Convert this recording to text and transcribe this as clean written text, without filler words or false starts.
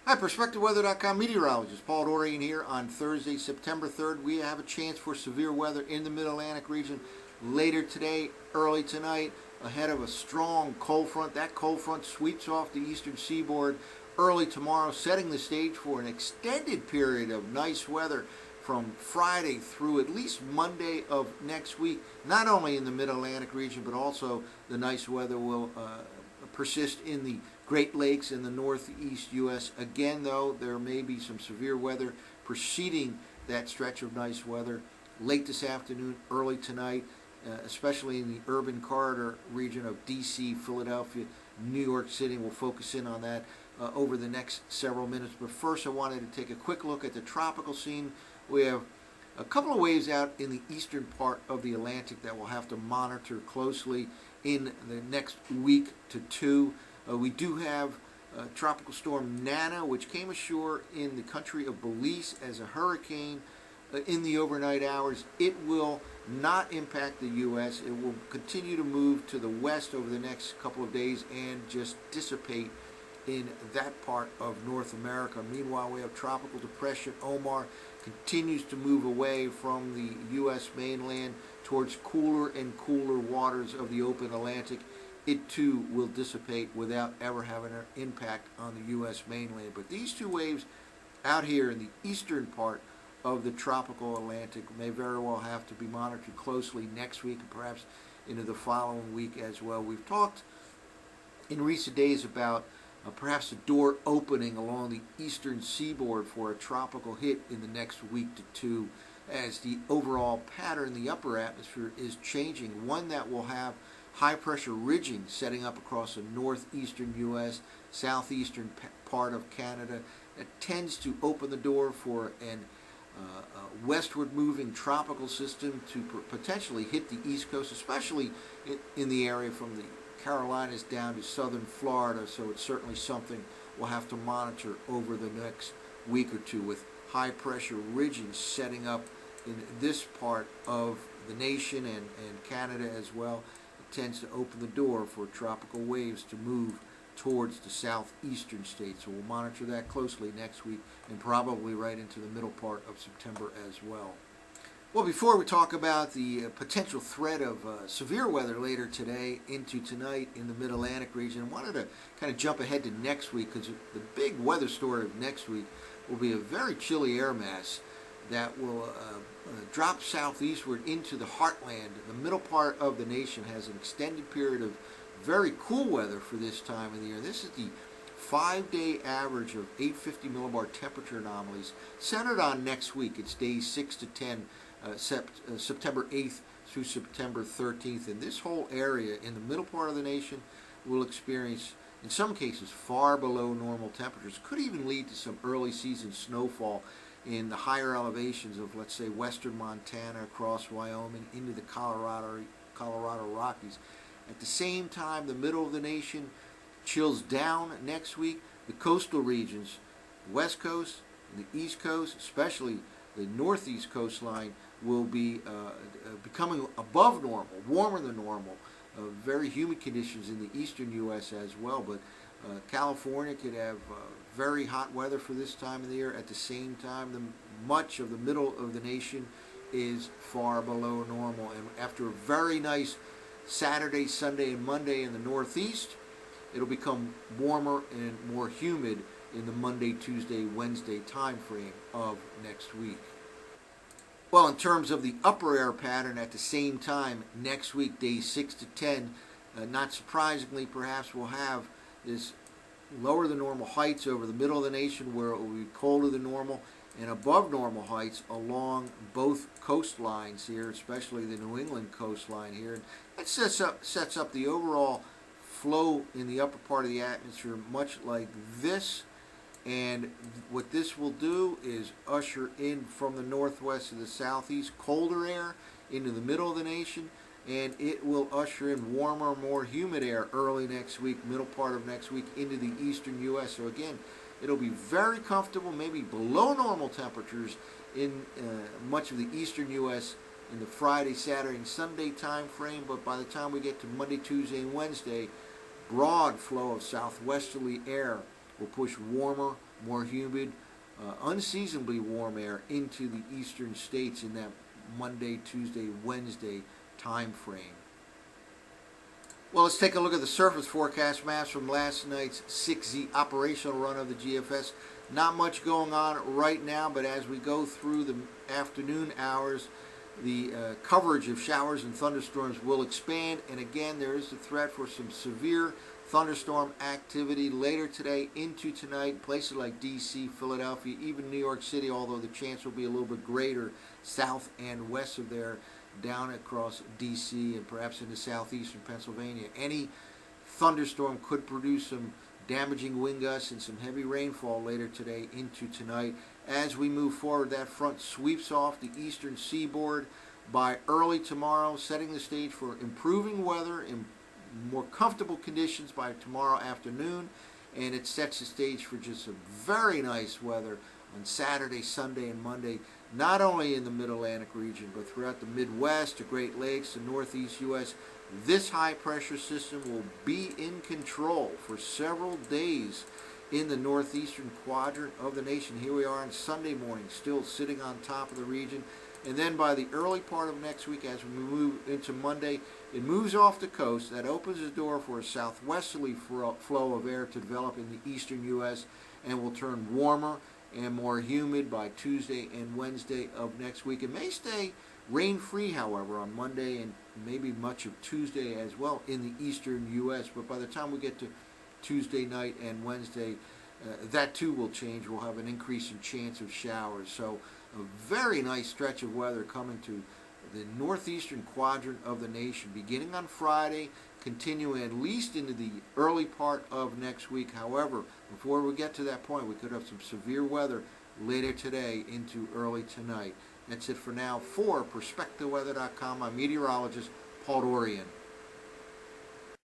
Hi, PerspectiveWeather.com meteorologist Paul Dorian here on Thursday, September 3rd. We have a chance for severe weather in the Mid-Atlantic region later today, early tonight, ahead of a strong cold front. That cold front sweeps off the eastern seaboard early tomorrow, setting the stage for an extended period of nice weather from Friday through at least Monday of next week, not only in the Mid-Atlantic region, but also the nice weather will persist in the Great Lakes in the northeast U.S. Again, though, there may be some severe weather preceding that stretch of nice weather late this afternoon, early tonight, especially in the urban corridor region of D.C., Philadelphia, New York City. We'll focus in on that over the next several minutes. But first, I wanted to take a quick look at the tropical scene. We have a couple of waves out in the eastern part of the Atlantic that we'll have to monitor closely in the next week to two. We do have Tropical Storm Nana, which came ashore in the country of Belize as a hurricane in the overnight hours. It will not impact the U.S. It will continue to move to the west over the next couple of days and just dissipate in that part of North America. Meanwhile, we have Tropical Depression Omar continues to move away from the U.S. mainland towards cooler and cooler waters of the open Atlantic. It too will dissipate without ever having an impact on the U.S. mainland. But these two waves out here in the eastern part of the tropical Atlantic may very well have to be monitored closely next week and perhaps into the following week as well. We've talked in recent days about perhaps a door opening along the eastern seaboard for a tropical hit in the next week to two as the overall pattern in the upper atmosphere is changing, one that will have high pressure ridging setting up across the northeastern U.S., southeastern part of Canada. That tends to open the door for an westward moving tropical system to potentially hit the East Coast, especially in the area from the Carolinas down to southern Florida. So it's certainly something we'll have to monitor over the next week or two, with high pressure ridging setting up in this part of the nation and Canada as well. Tends to open the door for tropical waves to move towards the southeastern states. So we'll monitor that closely next week and probably right into the middle part of September as well. Well, before we talk about the potential threat of severe weather later today into tonight in the Mid-Atlantic region, I wanted to kind of jump ahead to next week, because the big weather story of next week will be a very chilly air mass that will drop southeastward into the heartland. The middle part of the nation has an extended period of very cool weather for this time of the year. This is the 5-day average of 850 millibar temperature anomalies centered on next week. It's days 6 to 10, September 8th through September 13th. And this whole area in the middle part of the nation will experience, in some cases, far below normal temperatures. Could even lead to some early season snowfall in the higher elevations of, let's say, western Montana, across Wyoming, into the Colorado Rockies. At the same time, the middle of the nation chills down next week. The coastal regions, west coast and the east coast, especially the northeast coastline, will be becoming above normal, warmer than normal. Very humid conditions in the eastern U.S. as well, but California could have very hot weather for this time of the year. At the same time, much of the middle of the nation is far below normal. And after a very nice Saturday, Sunday, and Monday in the northeast, it'll become warmer and more humid in the Monday, Tuesday, Wednesday time frame of next week. Well, in terms of the upper air pattern, at the same time next week, days 6 to 10, not surprisingly perhaps, we'll have this lower than normal heights over the middle of the nation, where it will be colder than normal, and above normal heights along both coastlines here, especially the New England coastline here. And that sets up the overall flow in the upper part of the atmosphere much like this. And what this will do is usher in from the northwest to the southeast colder air into the middle of the nation, and it will usher in warmer, more humid air early next week, middle part of next week, into the eastern U.S. So again, it'll be very comfortable, maybe below normal temperatures in much of the eastern U.S. in the Friday, Saturday, and Sunday time frame. But by the time we get to Monday, Tuesday, and Wednesday, broad flow of southwesterly air will push warmer, more humid, unseasonably warm air into the eastern states in that Monday, Tuesday, Wednesday time frame. Well, let's take a look at the surface forecast maps from last night's 6Z operational run of the GFS. Not much going on right now, but as we go through the afternoon hours, the coverage of showers and thunderstorms will expand, and again, there is the threat for some severe thunderstorm activity later today into tonight. Places like D.C., Philadelphia, even New York City, although the chance will be a little bit greater south and west of there, down across D.C. and perhaps into southeastern Pennsylvania. Any thunderstorm could produce some damaging wind gusts and some heavy rainfall later today into tonight. As we move forward, that front sweeps off the eastern seaboard by early tomorrow, setting the stage for improving weather and more comfortable conditions by tomorrow afternoon, and it sets the stage for just some very nice weather on Saturday, Sunday, and Monday, not only in the Mid-Atlantic region, but throughout the Midwest, the Great Lakes, the Northeast U.S. This high-pressure system will be in control for several days in the northeastern quadrant of the nation. Here we are on Sunday morning, still sitting on top of the region. And then by the early part of next week, as we move into Monday, it moves off the coast. That opens the door for a southwesterly flow of air to develop in the eastern U.S. and will turn warmer and more humid by Tuesday and Wednesday of next week. It may stay rain-free, however, on Monday and maybe much of Tuesday as well in the eastern U.S. But by the time we get to Tuesday night and Wednesday, that too will change. We'll have an increasing chance of showers. So a very nice stretch of weather coming to the northeastern quadrant of the nation, beginning on Friday, continuing at least into the early part of next week. However, before we get to that point, we could have some severe weather later today into early tonight. That's it for now. For PerspectiveWeather.com, I'm meteorologist Paul Dorian.